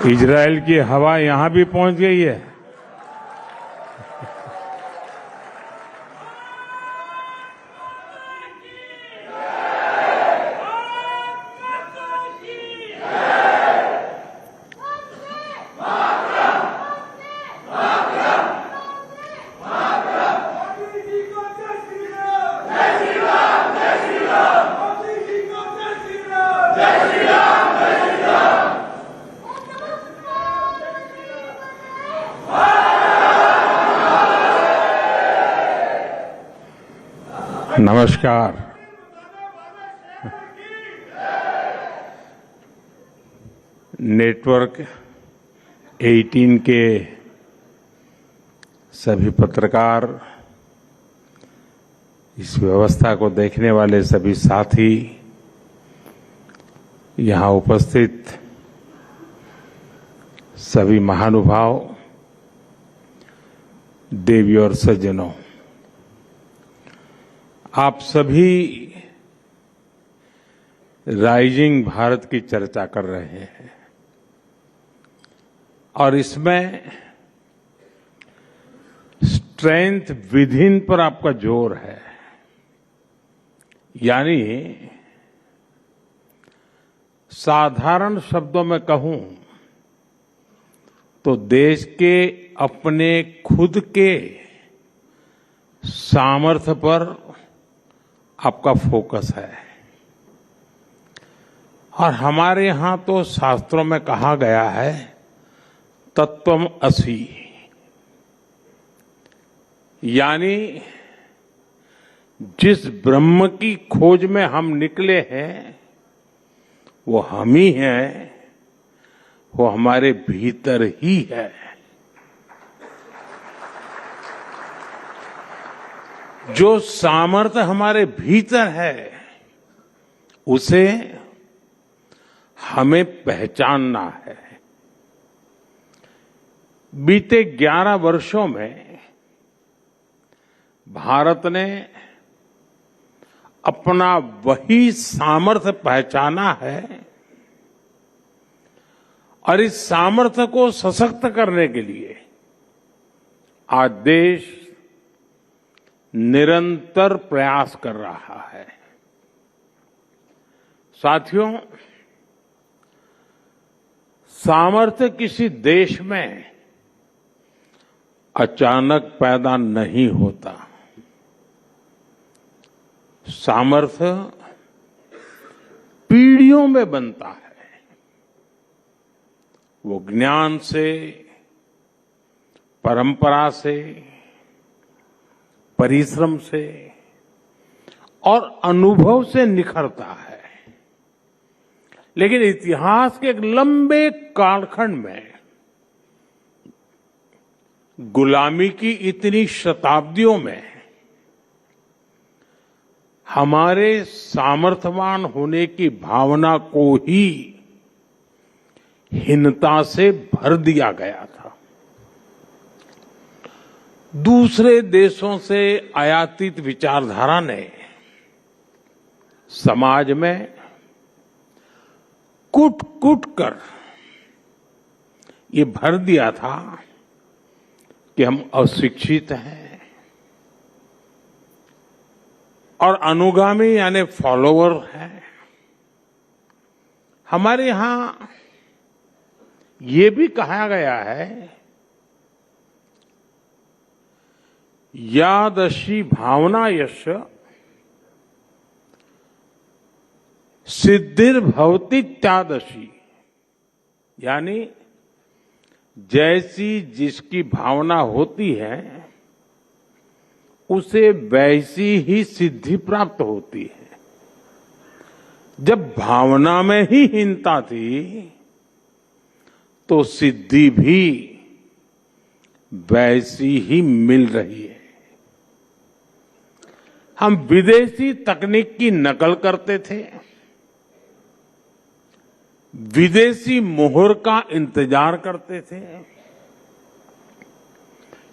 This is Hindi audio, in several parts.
इजराइल की हवा यहां भी पहुंच गई है। नमस्कार। नेटवर्क 18 के सभी पत्रकार, इस व्यवस्था को देखने वाले सभी साथी, यहाँ उपस्थित सभी महानुभाव, देवी और सज्जनों, आप सभी राइजिंग भारत की चर्चा कर रहे हैं और इसमें स्ट्रेंथ विद इन पर आपका जोर है। यानी साधारण शब्दों में कहूं तो देश के अपने खुद के सामर्थ्य पर आपका फोकस है। और हमारे यहां तो शास्त्रों में कहा गया है तत्वमसि, यानी जिस ब्रह्म की खोज में हम निकले हैं वो हम ही हैं, वो हमारे भीतर ही है। जो सामर्थ्य हमारे भीतर है उसे हमें पहचानना है। बीते 11 वर्षों में भारत ने अपना वही सामर्थ्य पहचाना है और इस सामर्थ्य को सशक्त करने के लिए आज देश निरंतर प्रयास कर रहा है। साथियों, सामर्थ्य किसी देश में अचानक पैदा नहीं होता। सामर्थ्य पीढ़ियों में बनता है। वो ज्ञान से, परंपरा से, परिश्रम से और अनुभव से निखरता है। लेकिन इतिहास के एक लंबे कालखंड में गुलामी की इतनी शताब्दियों में हमारे सामर्थ्यवान होने की भावना को ही हीनता से भर दिया गया था। दूसरे देशों से आयातित विचारधारा ने समाज में कूट कूट कर ये भर दिया था कि हम अशिक्षित हैं और अनुगामी यानी फॉलोवर हैं। हमारे यहां ये भी कहा गया है, यादशी भावना यश सिद्धिर्भवति त्यादशी, यानी जैसी जिसकी भावना होती है उसे वैसी ही सिद्धि प्राप्त होती है। जब भावना में ही हीनता थी तो सिद्धि भी वैसी ही मिल रही है। हम विदेशी तकनीक की नकल करते थे, विदेशी मोहर का इंतजार करते थे।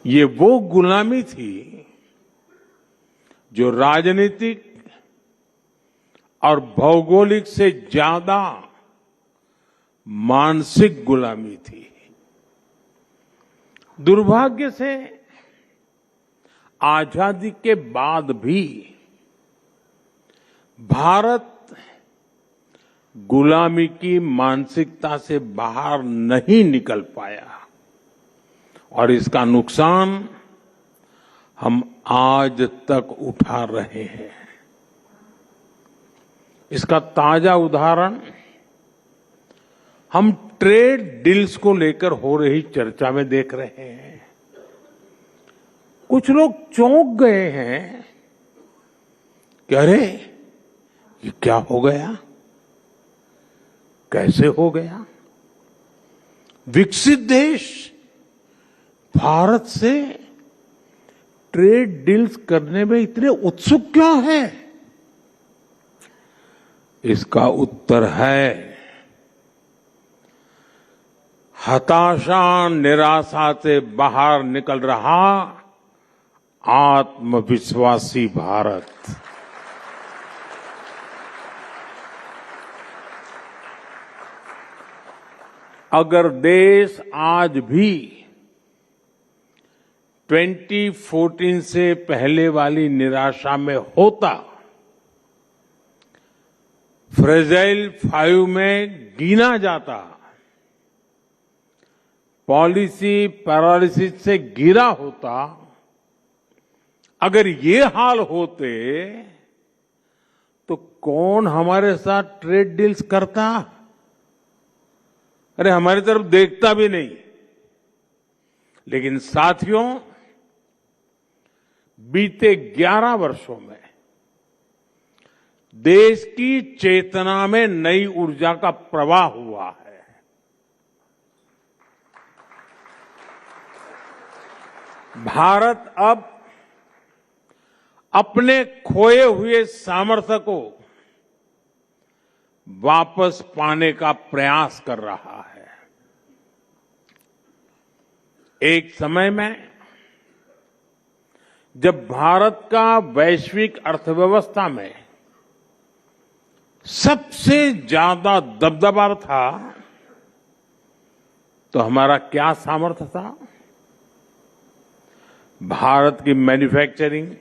ये वो गुलामी थी जो राजनीतिक और भौगोलिक से ज्यादा मानसिक गुलामी थी। दुर्भाग्य से आजादी के बाद भी भारत गुलामी की मानसिकता से बाहर नहीं निकल पाया और इसका नुकसान हम आज तक उठा रहे हैं। इसका ताजा उदाहरण हम ट्रेड डील्स को लेकर हो रही चर्चा में देख रहे हैं। कुछ लोग चौंक गए हैं कि अरे ये क्या हो गया, कैसे हो गया। विकसित देश भारत से ट्रेड डील्स करने में इतने उत्सुक क्यों हैं? इसका उत्तर है हताशा निराशा से बाहर निकल रहा आत्मविश्वासी भारत। अगर देश आज भी 2014 से पहले वाली निराशा में होता, फ्रेजाइल 5 में गिना जाता, पॉलिसी पैरालिसिस से गिरा होता, अगर ये हाल होते तो कौन हमारे साथ ट्रेड डील्स करता? अरे हमारी तरफ देखता भी नहीं। लेकिन साथियों, बीते 11 वर्षों में देश की चेतना में नई ऊर्जा का प्रवाह हुआ है। भारत अब अपने खोए हुए सामर्थ्य को वापस पाने का प्रयास कर रहा है। एक समय में जब भारत का वैश्विक अर्थव्यवस्था में सबसे ज्यादा दबदबा था, तो हमारा क्या सामर्थ्य था? भारत की मैन्युफैक्चरिंग,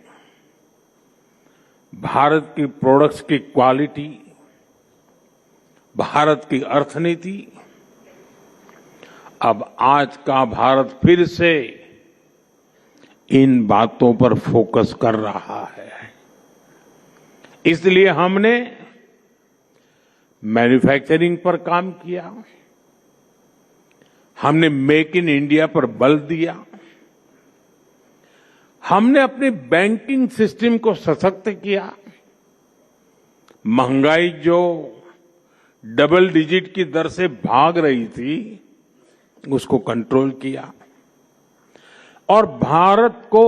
भारत की प्रोडक्ट्स की क्वालिटी, भारत की अर्थनीति। अब आज का भारत फिर से इन बातों पर फोकस कर रहा है। इसलिए हमने मैन्युफैक्चरिंग पर काम किया, हमने मेक इन इंडिया पर बल दिया, हमने अपनी बैंकिंग सिस्टम को सशक्त किया, महंगाई जो डबल डिजिट की दर से भाग रही थी उसको कंट्रोल किया और भारत को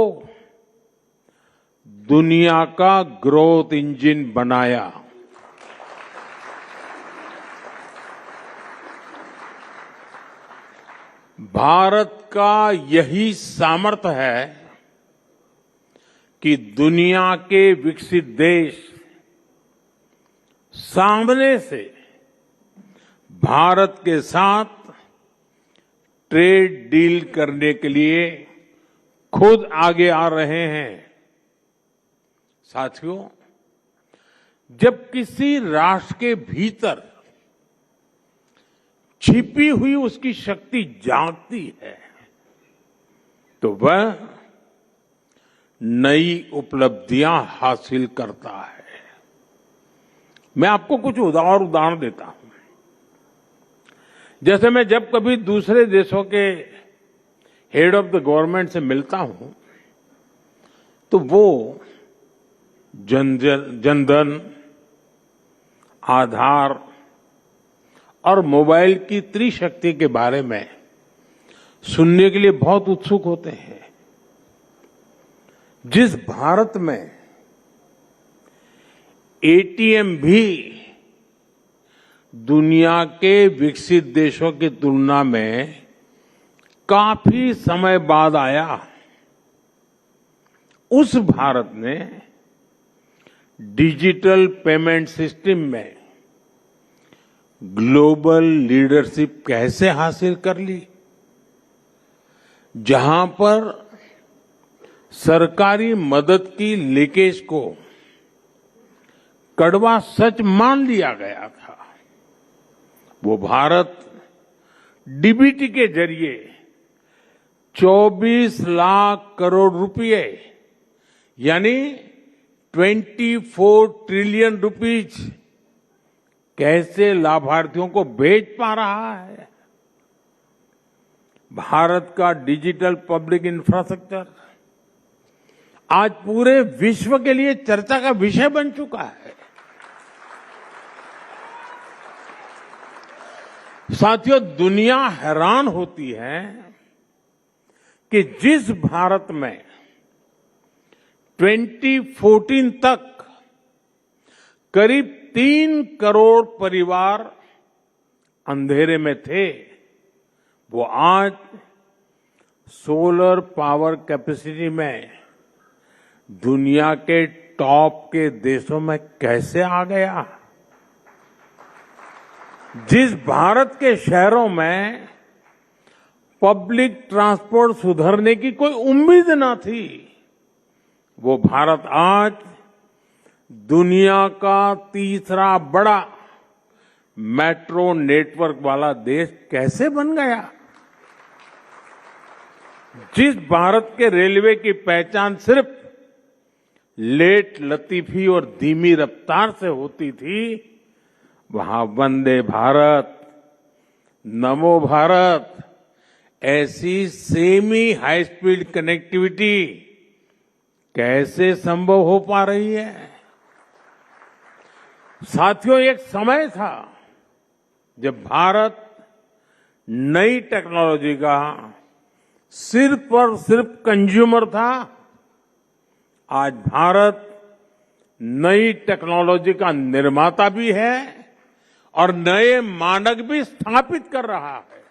दुनिया का ग्रोथ इंजन बनाया। भारत का यही सामर्थ्य है कि दुनिया के विकसित देश सामने से भारत के साथ ट्रेड डील करने के लिए खुद आगे आ रहे हैं। साथियों, जब किसी राष्ट्र के भीतर छिपी हुई उसकी शक्ति जागती है तो वह नई उपलब्धियां हासिल करता है। मैं आपको कुछ और उदाहरण देता हूं। जैसे मैं जब कभी दूसरे देशों के हेड ऑफ द गवर्नमेंट से मिलता हूं तो वो जनधन, आधार और मोबाइल की त्रिशक्ति के बारे में सुनने के लिए बहुत उत्सुक होते हैं। जिस भारत में एटीएम भी दुनिया के विकसित देशों की तुलना में काफी समय बाद आया, उस भारत ने डिजिटल पेमेंट सिस्टम में ग्लोबल लीडरशिप कैसे हासिल कर ली, जहां पर सरकारी मदद की लीकेज को कड़वा सच मान लिया गया था, वो भारत डीबीटी के जरिए 24 लाख करोड़ रुपए यानी 24 ट्रिलियन रुपीज कैसे लाभार्थियों को भेज पा रहा है। भारत का डिजिटल पब्लिक इंफ्रास्ट्रक्चर आज पूरे विश्व के लिए चर्चा का विषय बन चुका है। साथियों, दुनिया हैरान होती है कि जिस भारत में 2014 तक करीब 3 करोड़ परिवार अंधेरे में थे, वो आज सोलर पावर कैपेसिटी में दुनिया के टॉप के देशों में कैसे आ गया। जिस भारत के शहरों में पब्लिक ट्रांसपोर्ट सुधरने की कोई उम्मीद न थी, वो भारत आज दुनिया का तीसरा बड़ा मेट्रो नेटवर्क वाला देश कैसे बन गया। जिस भारत के रेलवे की पहचान सिर्फ लेट लतीफी और धीमी रफ्तार से होती थी, वहां वंदे भारत, नमो भारत ऐसी सेमी हाई स्पीड कनेक्टिविटी कैसे संभव हो पा रही है। साथियों, एक समय था जब भारत नई टेक्नोलॉजी का सिर्फ और सिर्फ कंज्यूमर था। आज भारत नई टेक्नोलॉजी का निर्माता भी है और नए मानक भी स्थापित कर रहा है।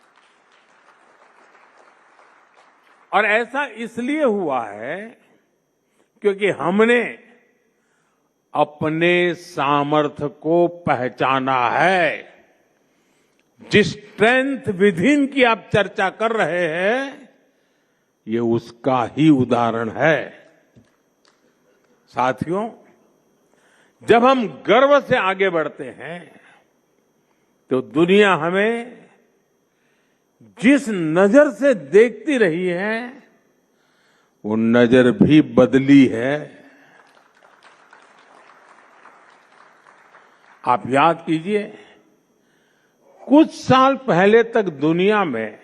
और ऐसा इसलिए हुआ है क्योंकि हमने अपने सामर्थ्य को पहचाना है। जिस स्ट्रेंथ विदिन की आप चर्चा कर रहे हैं, ये उसका ही उदाहरण है। साथियों, जब हम गर्व से आगे बढ़ते हैं तो दुनिया हमें जिस नजर से देखती रही है, वो नजर भी बदली है। आप याद कीजिए, कुछ साल पहले तक दुनिया में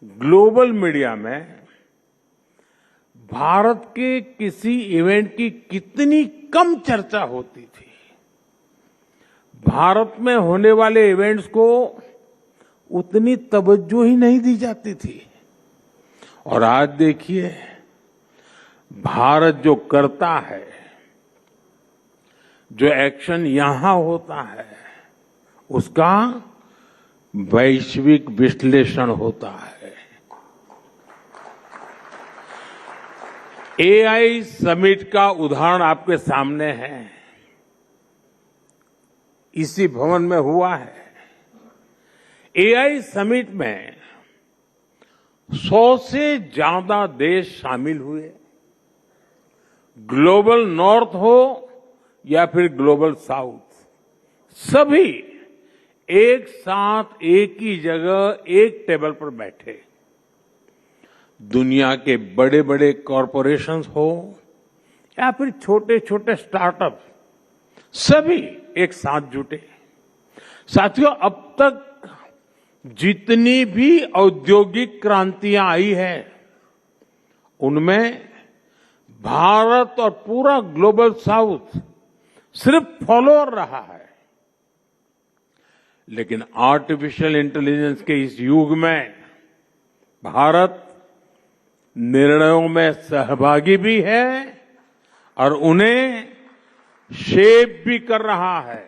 ग्लोबल मीडिया में भारत के किसी इवेंट की कितनी कम चर्चा होती थी। भारत में होने वाले इवेंट्स को उतनी तवज्जो ही नहीं दी जाती थी। और आज देखिए, भारत जो करता है, जो एक्शन यहां होता है, उसका वैश्विक विश्लेषण होता है। एआई समिट का उदाहरण आपके सामने है, इसी भवन में हुआ है। एआई समिट में 100 से ज्यादा देश शामिल हुए। ग्लोबल नॉर्थ हो या फिर ग्लोबल साउथ, सभी एक साथ एक ही जगह एक टेबल पर बैठे। दुनिया के बड़े बड़े कॉरपोरेशंस हो या फिर छोटे छोटे स्टार्टअप, सभी एक साथ जुटे। साथियों, अब तक जितनी भी औद्योगिक क्रांतियां आई है, उनमें भारत और पूरा ग्लोबल साउथ सिर्फ फॉलोअर रहा है। लेकिन आर्टिफिशियल इंटेलिजेंस के इस युग में भारत निर्णयों में सहभागी भी है और उन्हें शेप भी कर रहा है।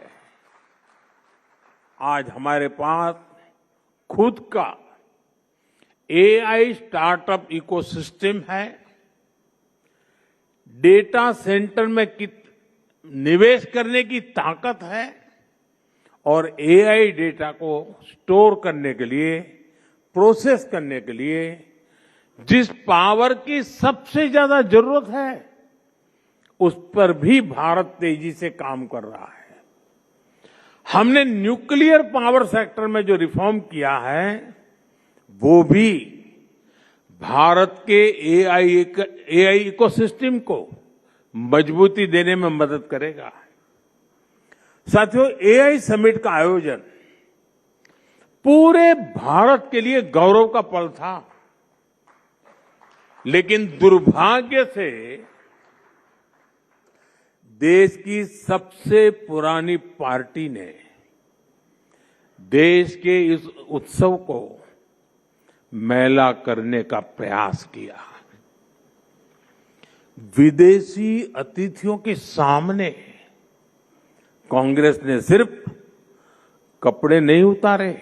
आज हमारे पास खुद का एआई स्टार्टअप इकोसिस्टम है। डेटा सेंटर में निवेश करने की ताकत है और एआई डेटा को स्टोर करने के लिए, प्रोसेस करने के लिए जिस पावर की सबसे ज्यादा जरूरत है, उस पर भी भारत तेजी से काम कर रहा है। हमने न्यूक्लियर पावर सेक्टर में जो रिफॉर्म किया है, वो भी भारत के एआई इकोसिस्टम को मजबूती देने में मदद करेगा। साथियों, एआई समिट का आयोजन पूरे भारत के लिए गौरव का पल था, लेकिन दुर्भाग्य से देश की सबसे पुरानी पार्टी ने देश के इस उत्सव को मैला करने का प्रयास किया। विदेशी अतिथियों के सामने कांग्रेस ने सिर्फ कपड़े नहीं उतारे,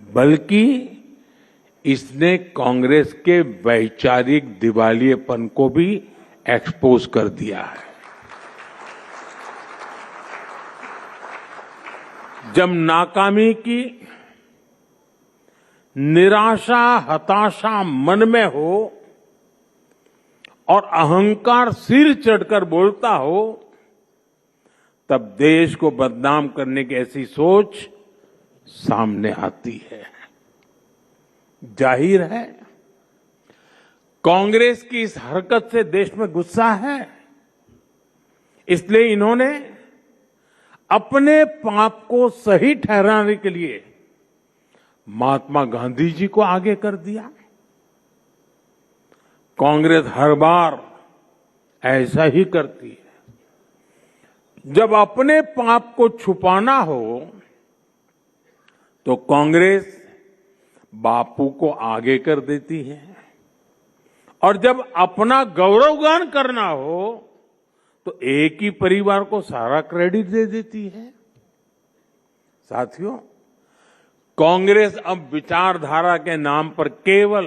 बल्कि इसने कांग्रेस के वैचारिक दिवालियेपन को भी एक्सपोज कर दिया है। जब नाकामी की निराशा, हताशा मन में हो और अहंकार सिर चढ़कर बोलता हो, तब देश को बदनाम करने की ऐसी सोच सामने आती है। जाहिर है, कांग्रेस की इस हरकत से देश में गुस्सा है। इसलिए इन्होंने अपने पाप को सही ठहराने के लिए महात्मा गांधी जी को आगे कर दिया। कांग्रेस हर बार ऐसा ही करती है। जब अपने पाप को छुपाना हो तो कांग्रेस बापू को आगे कर देती है, और जब अपना गौरवगान करना हो तो एक ही परिवार को सारा क्रेडिट दे देती है। साथियों, कांग्रेस अब विचारधारा के नाम पर केवल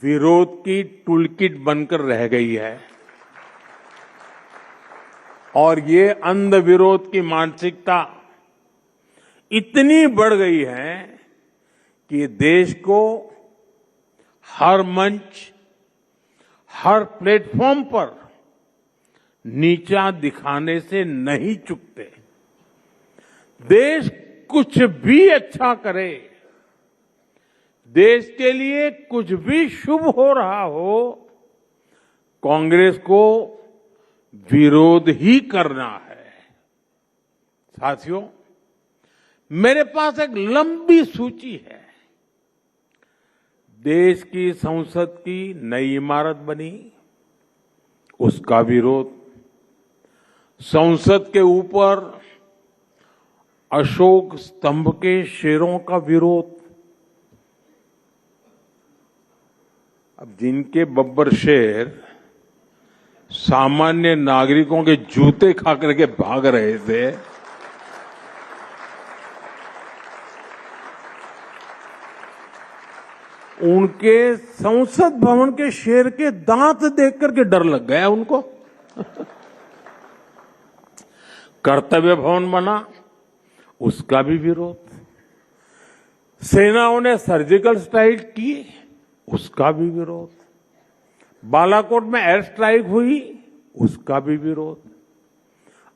विरोध की टूलकिट बनकर रह गई है, और ये अंध विरोध की मानसिकता इतनी बढ़ गई है कि देश को हर मंच, हर प्लेटफॉर्म पर नीचा दिखाने से नहीं चूकते। देश कुछ भी अच्छा करे, देश के लिए कुछ भी शुभ हो रहा हो, कांग्रेस को विरोध ही करना है। साथियों, मेरे पास एक लंबी सूची है। देश की संसद की नई इमारत बनी, उसका विरोध। संसद के ऊपर अशोक स्तंभ के शेरों का विरोध। अब जिनके बब्बर शेर सामान्य नागरिकों के जूते खा करके भाग रहे थे, उनके संसद भवन के शेर के दांत देख करके डर लग गया उनको। कर्तव्य भवन बना, उसका भी विरोध। सेनाओं ने सर्जिकल स्ट्राइक की, उसका भी विरोध। बालाकोट में एयर स्ट्राइक हुई, उसका भी विरोध।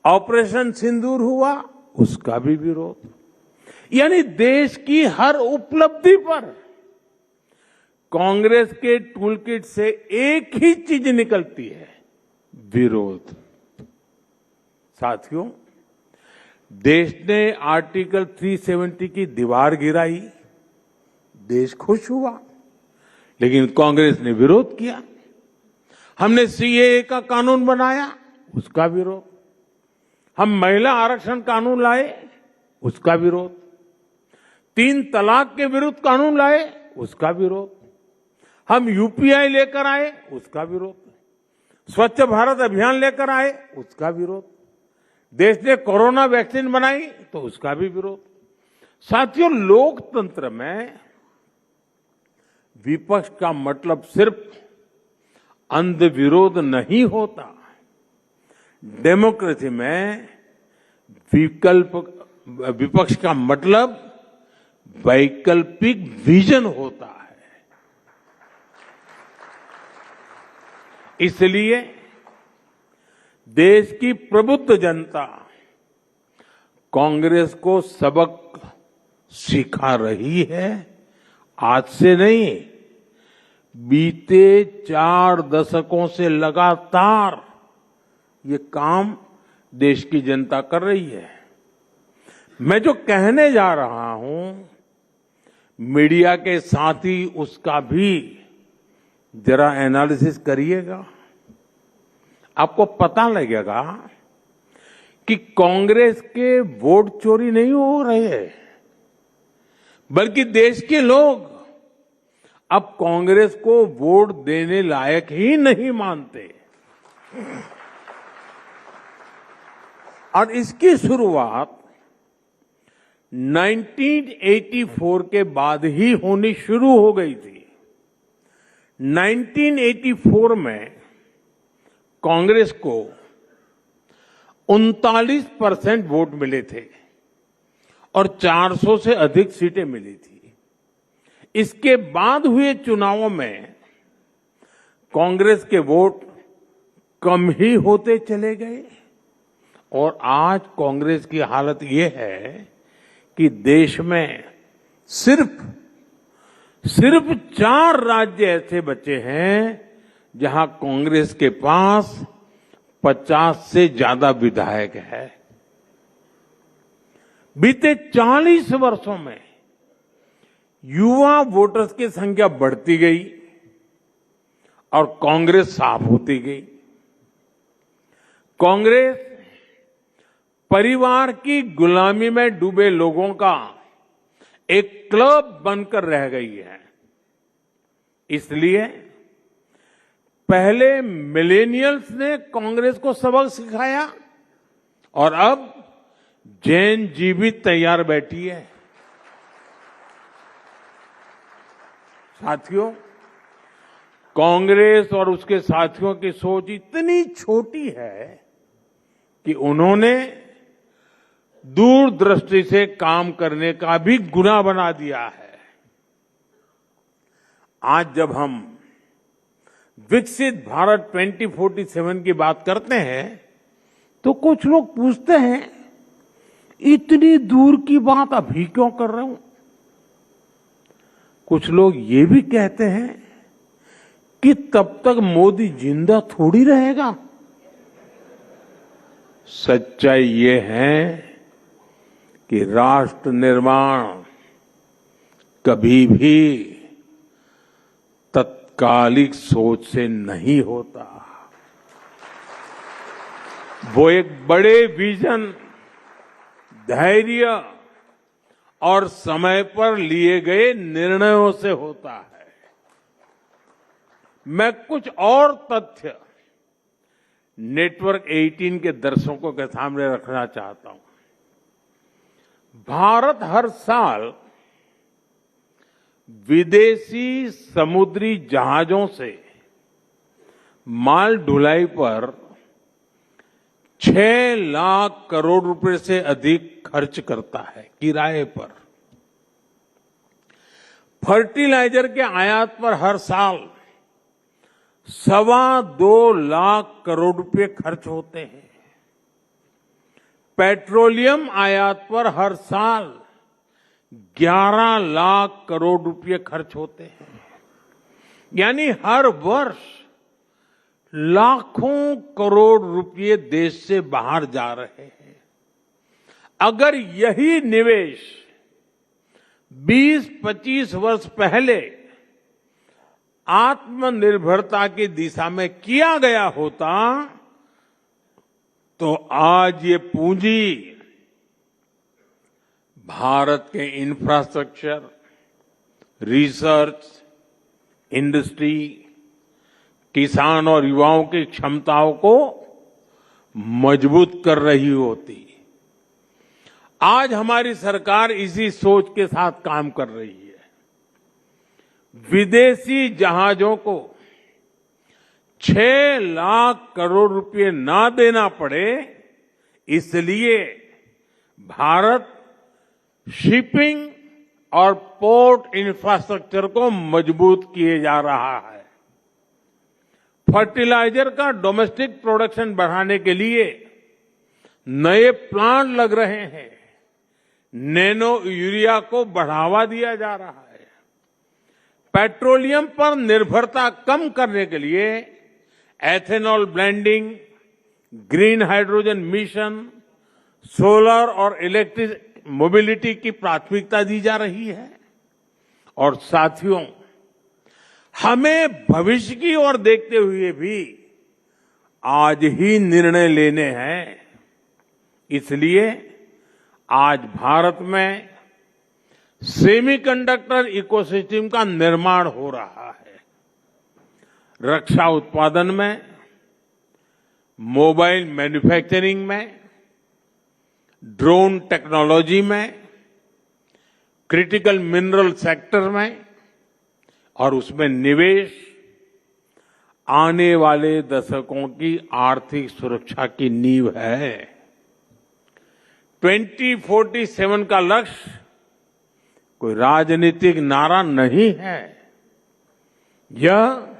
ऑपरेशन सिंदूर हुआ, उसका भी विरोध। यानी देश की हर उपलब्धि पर कांग्रेस के टूलकिट से एक ही चीज निकलती है, विरोध। साथियों, देश ने आर्टिकल 370 की दीवार गिराई, देश खुश हुआ, लेकिन कांग्रेस ने विरोध किया। हमने सीएए का कानून बनाया, उसका विरोध। हम महिला आरक्षण कानून लाए, उसका विरोध। 3 तलाक के विरुद्ध कानून लाए, उसका विरोध। हम यूपीआई लेकर आए, उसका विरोध। स्वच्छ भारत अभियान लेकर आए, उसका विरोध। देश ने कोरोना वैक्सीन बनाई, तो उसका भी विरोध। साथियों, लोकतंत्र में विपक्ष का मतलब सिर्फ अंध विरोध नहीं होता। डेमोक्रेसी में विपक्ष का मतलब वैकल्पिक विजन होता है। इसलिए देश की प्रबुद्ध जनता कांग्रेस को सबक सिखा रही है। आज से नहीं, बीते 4 दशकों से लगातार ये काम देश की जनता कर रही है। मैं जो कहने जा रहा हूं, मीडिया के साथ ही उसका भी जरा एनालिसिस करिएगा। आपको पता लगेगा कि कांग्रेस के वोट चोरी नहीं हो रहे हैं, बल्कि देश के लोग अब कांग्रेस को वोट देने लायक ही नहीं मानते। और इसकी शुरुआत 1984 के बाद ही होनी शुरू हो गई थी। 1984 में कांग्रेस को 39% वोट मिले थे और 400 से अधिक सीटें मिली थी। इसके बाद हुए चुनावों में कांग्रेस के वोट कम ही होते चले गए और आज कांग्रेस की हालत ये है कि देश में सिर्फ 4 राज्य ऐसे बचे हैं जहां कांग्रेस के पास 50 से ज्यादा विधायक है। बीते 40 वर्षों में युवा वोटर्स की संख्या बढ़ती गई और कांग्रेस साफ होती गई। कांग्रेस परिवार की गुलामी में डूबे लोगों का एक क्लब बनकर रह गई है। इसलिए पहले मिलेनियल्स ने कांग्रेस को सबक सिखाया और अब जेन जी भी तैयार बैठी है। साथियों, कांग्रेस और उसके साथियों की सोच इतनी छोटी है कि उन्होंने दूरदृष्टि से काम करने का भी गुनाह बना दिया है। आज जब हम विकसित भारत 2047 की बात करते हैं तो कुछ लोग पूछते हैं, इतनी दूर की बात अभी क्यों कर रहे हो? कुछ लोग ये भी कहते हैं कि तब तक मोदी जिंदा थोड़ी रहेगा। सच्चाई ये है कि राष्ट्र निर्माण कभी भी तत्कालिक सोच से नहीं होता। वो एक बड़े विजन, धैर्य और समय पर लिए गए निर्णयों से होता है। मैं कुछ और तथ्य नेटवर्क 18 के दर्शकों के सामने रखना चाहता हूं। भारत हर साल विदेशी समुद्री जहाजों से माल ढुलाई पर 6 लाख करोड़ रुपए से अधिक खर्च करता है किराए पर। फर्टिलाइजर के आयात पर हर साल 2.25 लाख करोड़ रुपए खर्च होते हैं। पेट्रोलियम आयात पर हर साल 11 लाख करोड़ रुपए खर्च होते हैं। यानी हर वर्ष लाखों करोड़ रुपए देश से बाहर जा रहे हैं। अगर यही निवेश 20-25 वर्ष पहले आत्मनिर्भरता की दिशा में किया गया होता तो आज ये पूंजी भारत के इंफ्रास्ट्रक्चर, रिसर्च, इंडस्ट्री, किसान और युवाओं की क्षमताओं को मजबूत कर रही होती। आज हमारी सरकार इसी सोच के साथ काम कर रही है। विदेशी जहाजों को 6 लाख करोड़ रुपए ना देना पड़े, इसलिए भारत शिपिंग और पोर्ट इंफ्रास्ट्रक्चर को मजबूत किए जा रहा है। फर्टिलाइजर का डोमेस्टिक प्रोडक्शन बढ़ाने के लिए नए प्लांट लग रहे हैं। नैनो यूरिया को बढ़ावा दिया जा रहा है। पेट्रोलियम पर निर्भरता कम करने के लिए ethanol blending, green hydrogen mission, solar और इलेक्ट्रिक मोबिलिटी की प्राथमिकता दी जा रही है। और साथियों, हमें भविष्य की ओर देखते हुए भी आज ही निर्णय लेने हैं। इसलिए आज भारत में सेमीकंडक्टर इकोसिस्टम का निर्माण हो रहा है। रक्षा उत्पादन में, मोबाइल मैन्युफैक्चरिंग में, ड्रोन टेक्नोलॉजी में, क्रिटिकल मिनरल सेक्टर में और उसमें निवेश आने वाले दशकों की आर्थिक सुरक्षा की नींव है। 2047 का लक्ष्य कोई राजनीतिक नारा नहीं है। यह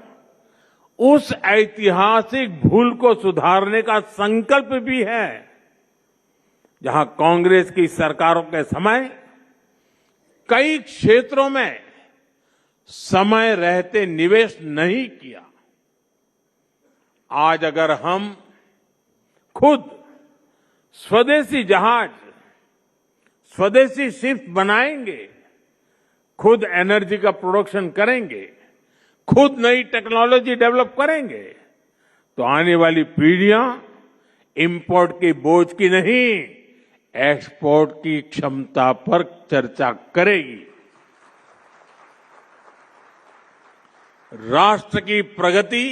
उस ऐतिहासिक भूल को सुधारने का संकल्प भी है जहां कांग्रेस की सरकारों के समय कई क्षेत्रों में समय रहते निवेश नहीं किया। आज अगर हम खुद स्वदेशी जहाज, स्वदेशी शिप बनाएंगे, खुद एनर्जी का प्रोडक्शन करेंगे, खुद नई टेक्नोलॉजी डेवलप करेंगे, तो आने वाली पीढ़ियां इंपोर्ट के बोझ की नहीं, एक्सपोर्ट की क्षमता पर चर्चा करेगी। राष्ट्र की प्रगति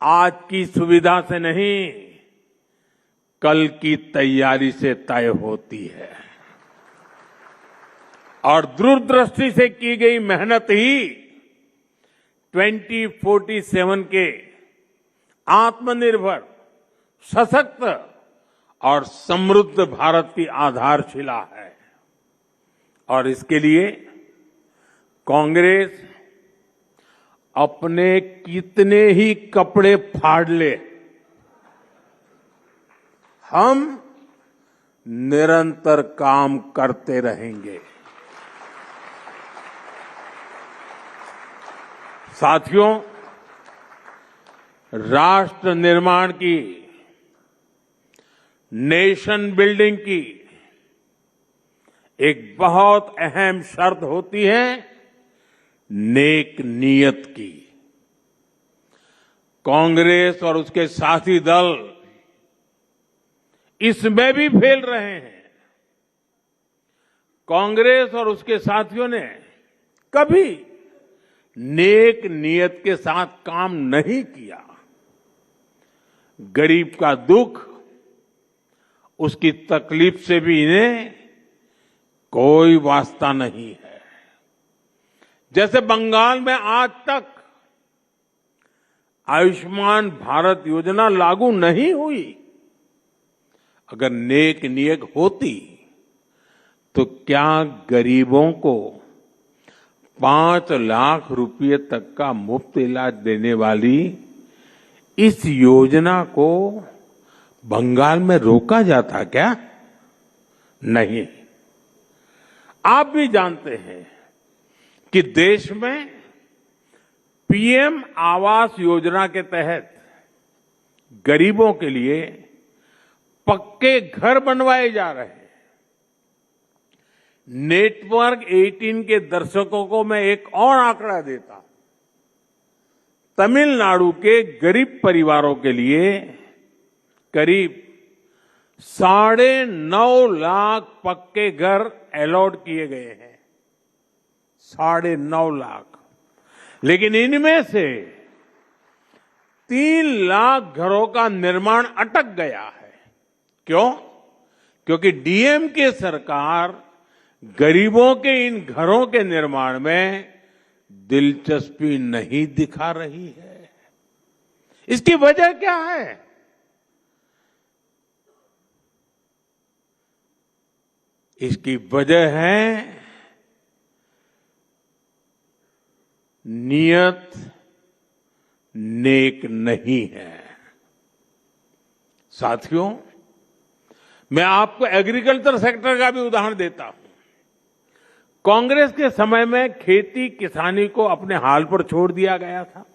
आज की सुविधा से नहीं, कल की तैयारी से तय होती है। और दूरदृष्टि से की गई मेहनत ही 2047 के आत्मनिर्भर, सशक्त और समृद्ध भारत की आधारशिला है। और इसके लिए कांग्रेस अपने कितने ही कपड़े फाड़ ले, हम निरंतर काम करते रहेंगे। साथियों, राष्ट्र निर्माण की, नेशन बिल्डिंग की एक बहुत अहम शर्त होती है नेक नीयत की। कांग्रेस और उसके साथी दल इसमें भी फेल रहे हैं। कांग्रेस और उसके साथियों ने कभी नेक नीयत के साथ काम नहीं किया। गरीब का दुख, उसकी तकलीफ से भी इन्हें कोई वास्ता नहीं है। जैसे बंगाल में आज तक आयुष्मान भारत योजना लागू नहीं हुई। अगर नेक नीयत होती तो क्या गरीबों को 5 लाख रुपए तक का मुफ्त इलाज देने वाली इस योजना को बंगाल में रोका जाता क्या? नहीं। आप भी जानते हैं कि देश में पीएम आवास योजना के तहत गरीबों के लिए पक्के घर बनवाए जा रहे हैं। नेटवर्क 18 के दर्शकों को मैं एक और आंकड़ा देता हूं। तमिलनाडु के गरीब परिवारों के लिए करीब 9.5 लाख पक्के घर अलॉट किए गए हैं। 9.5 लाख। लेकिन इनमें से 3 लाख घरों का निर्माण अटक गया है। क्यों? क्योंकि डीएमके सरकार गरीबों के इन घरों के निर्माण में दिलचस्पी नहीं दिखा रही है। इसकी वजह क्या है? इसकी वजह है नियत नेक नहीं है। साथियों, मैं आपको एग्रीकल्चर सेक्टर का भी उदाहरण देता हूं। कांग्रेस के समय में खेती किसानी को अपने हाल पर छोड़ दिया गया था।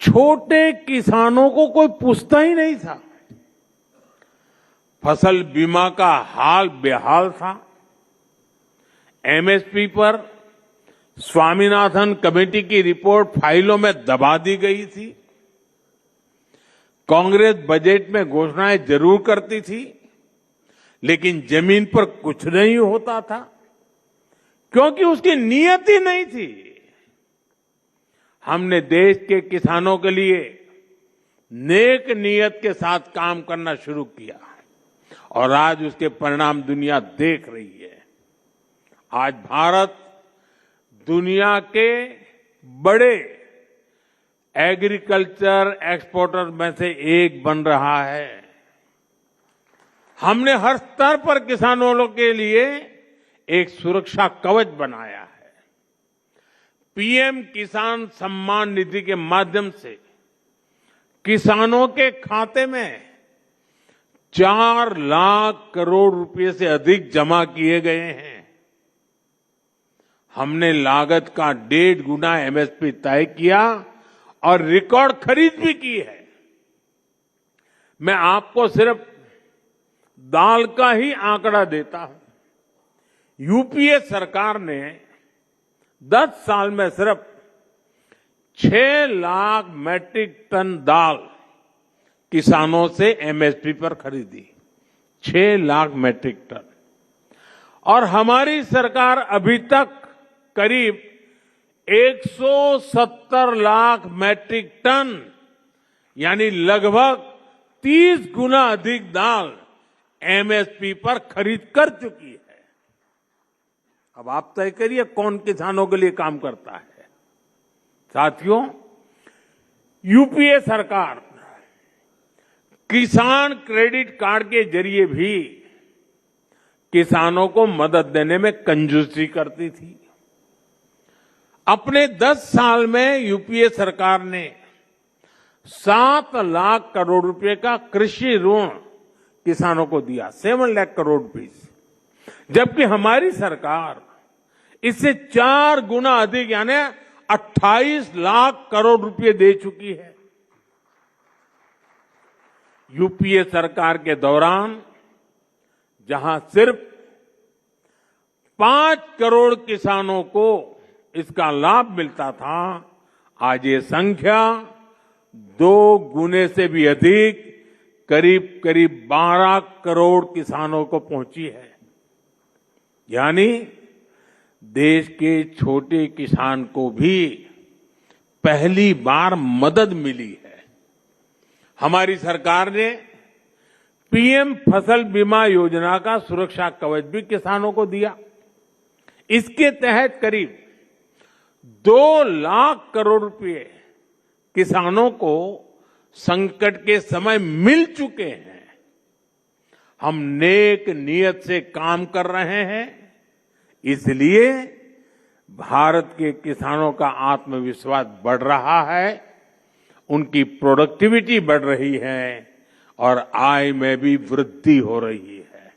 छोटे किसानों को कोई पूछता ही नहीं था। फसल बीमा का हाल बेहाल था। एमएसपी पर स्वामीनाथन कमेटी की रिपोर्ट फाइलों में दबा दी गई थी। कांग्रेस बजट में घोषणाएं जरूर करती थी, लेकिन जमीन पर कुछ नहीं होता था, क्योंकि उसकी नीयत ही नहीं थी। हमने देश के किसानों के लिए नेक नीयत के साथ काम करना शुरू किया और आज उसके परिणाम दुनिया देख रही है। आज भारत दुनिया के बड़े एग्रीकल्चर एक्सपोर्टर में से एक बन रहा है। हमने हर स्तर पर किसानों के लिए एक सुरक्षा कवच बनाया है। पीएम किसान सम्मान निधि के माध्यम से किसानों के खाते में 4 लाख करोड़ रुपए से अधिक जमा किए गए हैं। हमने लागत का 1.5 गुना एमएसपी तय किया और रिकॉर्ड खरीद भी की है। मैं आपको सिर्फ दाल का ही आंकड़ा देता हूं। यूपीए सरकार ने 10 साल में सिर्फ 6 लाख मैट्रिक टन दाल किसानों से एमएसपी पर खरीदी। 6 लाख मैट्रिक टन। और हमारी सरकार अभी तक करीब 170 लाख मैट्रिक टन यानी लगभग 30 गुना अधिक दाल एमएसपी पर खरीद कर चुकी है। अब आप तय करिए कौन किसानों के लिए काम करता है। साथियों, यूपीए सरकार किसान क्रेडिट कार्ड के जरिए भी किसानों को मदद देने में कंजूसी करती थी। अपने 10 साल में यूपीए सरकार ने 7 लाख करोड़ रुपए का कृषि ऋण किसानों को दिया, 7 लाख करोड़ रुपीस, जबकि हमारी सरकार इससे 4 गुना अधिक यानी 28 लाख करोड़ रुपए दे चुकी है। यूपीए सरकार के दौरान जहां सिर्फ 5 करोड़ किसानों को इसका लाभ मिलता था, आज ये संख्या 2 गुने से भी अधिक करीब 12 करोड़ किसानों को पहुंची है। यानी देश के छोटे किसान को भी पहली बार मदद मिली है। हमारी सरकार ने पीएम फसल बीमा योजना का सुरक्षा कवच भी किसानों को दिया। इसके तहत करीब 2 लाख करोड़ रुपए किसानों को संकट के समय मिल चुके हैं। हम नेक नियत से काम कर रहे हैं, इसलिए भारत के किसानों का आत्मविश्वास बढ़ रहा है, उनकी प्रोडक्टिविटी बढ़ रही है और आय में भी वृद्धि हो रही है।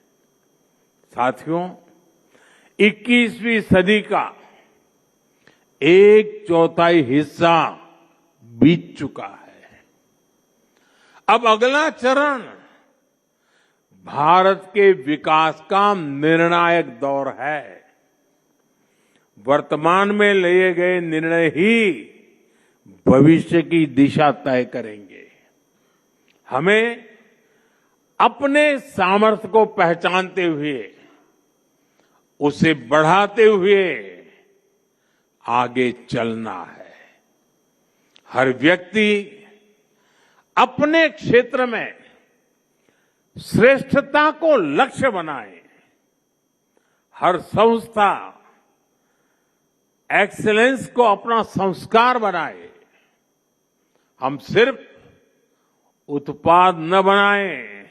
साथियों, 21वीं सदी का 1/4 हिस्सा बीत चुका है। अब अगला चरण भारत के विकास का निर्णायक दौर है। वर्तमान में लिए गए निर्णय ही भविष्य की दिशा तय करेंगे। हमें अपने सामर्थ्य को पहचानते हुए, उसे बढ़ाते हुए आगे चलना है। हर व्यक्ति अपने क्षेत्र में श्रेष्ठता को लक्ष्य बनाए। हर संस्था एक्सीलेंस को अपना संस्कार बनाए। हम सिर्फ उत्पाद न बनाएं,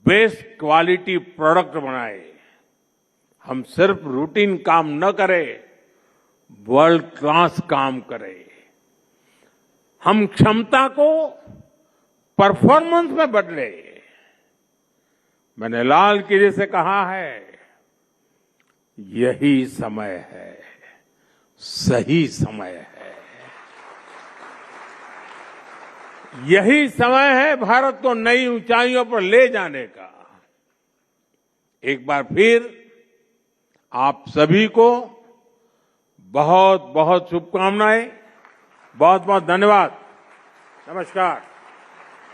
बेस्ट क्वालिटी प्रोडक्ट बनाए। हम सिर्फ रूटीन काम न करें, वर्ल्ड क्लास काम करें। हम क्षमता को परफॉर्मेंस में बदले। मैंने लाल किले से कहा है, यही समय है, सही समय है। यही समय है भारत को नई ऊंचाइयों पर ले जाने का। एक बार फिर आप सभी को बहुत बहुत शुभकामनाएं, बहुत बहुत धन्यवाद। नमस्कार।